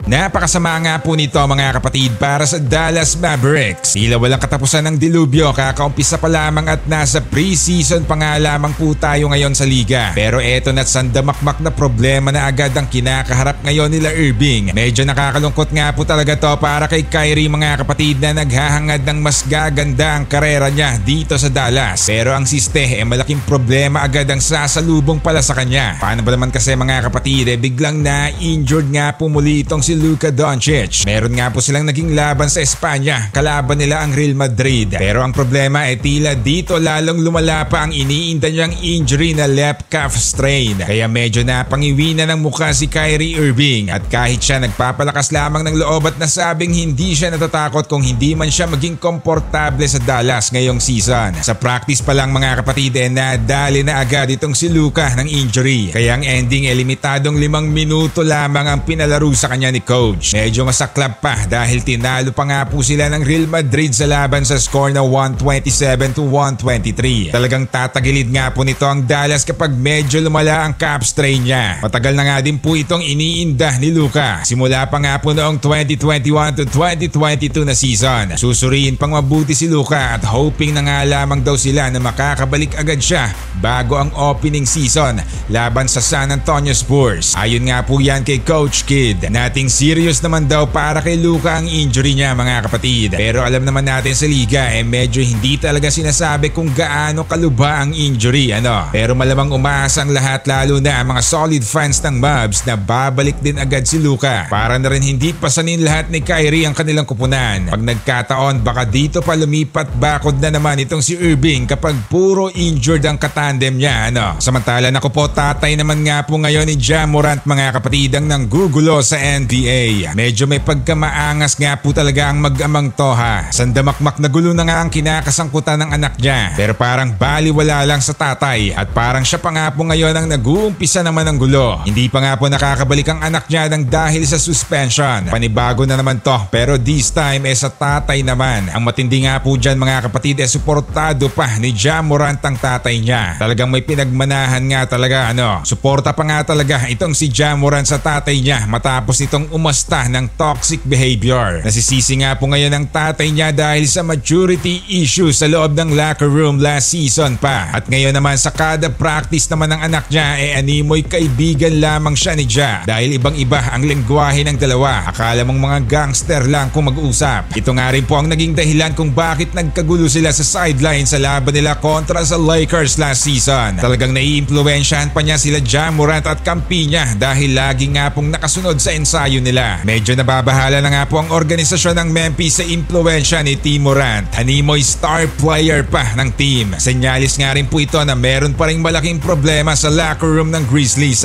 Napakasama nga po nito mga kapatid para sa Dallas Mavericks. Tila walang katapusan ng dilubyo, kakaumpisa pa lamang at nasa preseason pa nga lamang po tayo ngayon sa liga. Pero eto na't sandamakmak na problema na agad ang kinakaharap ngayon nila Irving. Medyo nakakalungkot nga po talaga to para kay Kyrie mga kapatid na naghahangad ng mas gaganda ang karera niya dito sa Dallas. Pero ang siste malaking problema agad ang sasalubong pala sa kanya. Paano ba naman kasi mga kapatid biglang na-injured nga po muli itong si Luka Doncic. Meron nga po silang naging laban sa Espanya, kalaban nila ang Real Madrid. Pero ang problema tila dito lalong lumala pa ang iniinda niyang injury na left calf strain. Kaya medyo napangiwi na ng mukha si Kyrie Irving at kahit siya nagpapalakas lamang ng loob at nasabing hindi siya natatakot kung hindi man siya maging komportable sa Dallas ngayong season. Sa practice pa lang mga kapatid nadali na agad itong si Luka ng injury. Kaya ang ending limitadong 5 minuto lamang ang pinalaro sa kanya ni coach. Medyo masaklap pa dahil tinalo pa nga po sila ng Real Madrid sa laban sa score na 127-123. Talagang tatagilid nga po nito ang Dallas kapag medyo lumala ang calf strain niya. Matagal na nga din po itong iniinda ni Luka. Simula pa nga po noong 2021 to 2022 na season. Susuriin pang mabuti si Luka at hoping na nga lamang daw sila na makakabalik agad siya bago ang opening season laban sa San Antonio Spurs. Ayon nga po yan kay Coach Kidd. Nating serious naman daw para kay Luka ang injury niya mga kapatid. Pero alam naman natin sa liga medyo hindi talaga sinasabi kung gaano kalubha ang injury Pero malamang umaasa ang lahat lalo na ang mga solid fans ng Mavs na babalik din agad si Luka. Para na rin hindi pasanin lahat ni Kyrie ang kanilang kupunan. Pag nagkataon baka dito pa lumipat bakod na naman itong si Irving kapag puro injured ang katandem niya Samantala naku po tatay naman nga po ngayon ni Ja Morant mga kapatid ang nanggugulo sa NBA. Medyo may pagkamaangas nga po talaga ang mag-amang Toha. Sandamakmak na gulo na nga ang kinakasangkutan ng anak niya. Pero parang baliwala lang sa tatay at parang siya pa nga po ngayon ang nag-uumpisa naman ng gulo. Hindi pa nga po nakakabalik ang anak niya ng dahil sa suspension. Panibago na naman to pero this time sa tatay naman. Ang matindi nga po dyan mga kapatid suportado pa ni Ja Morant ang tatay niya. Talagang may pinagmanahan nga talaga Suporta pa nga talaga itong si Ja Morant sa tatay niya matapos itong umasta ng toxic behavior. Nasisisi nga po ngayon ang tatay niya dahil sa maturity issues sa loob ng locker room last season pa. At ngayon naman sa kada practice naman ng anak niya animoy kaibigan lamang siya ni Ja dahil ibang-iba ang lengguwahe ng dalawa. Akala mong mga gangster lang kung mag-usap. Ito nga rin po ang naging dahilan kung bakit nagkagulo sila sa sideline sa laban nila kontra sa Lakers last season. Talagang naiimpluwensyahan pa niya sila Ja Morant at kampi niya dahil lagi nga pong nakasunod sa ensayo nila. Medyo nababahala na nga po ang organisasyon ng Memphis sa impluwensya ni T. Morant. Animoy star player pa ng team. Senyalis nga rin po ito na meron pa ring malaking problema sa locker room ng Grizzlies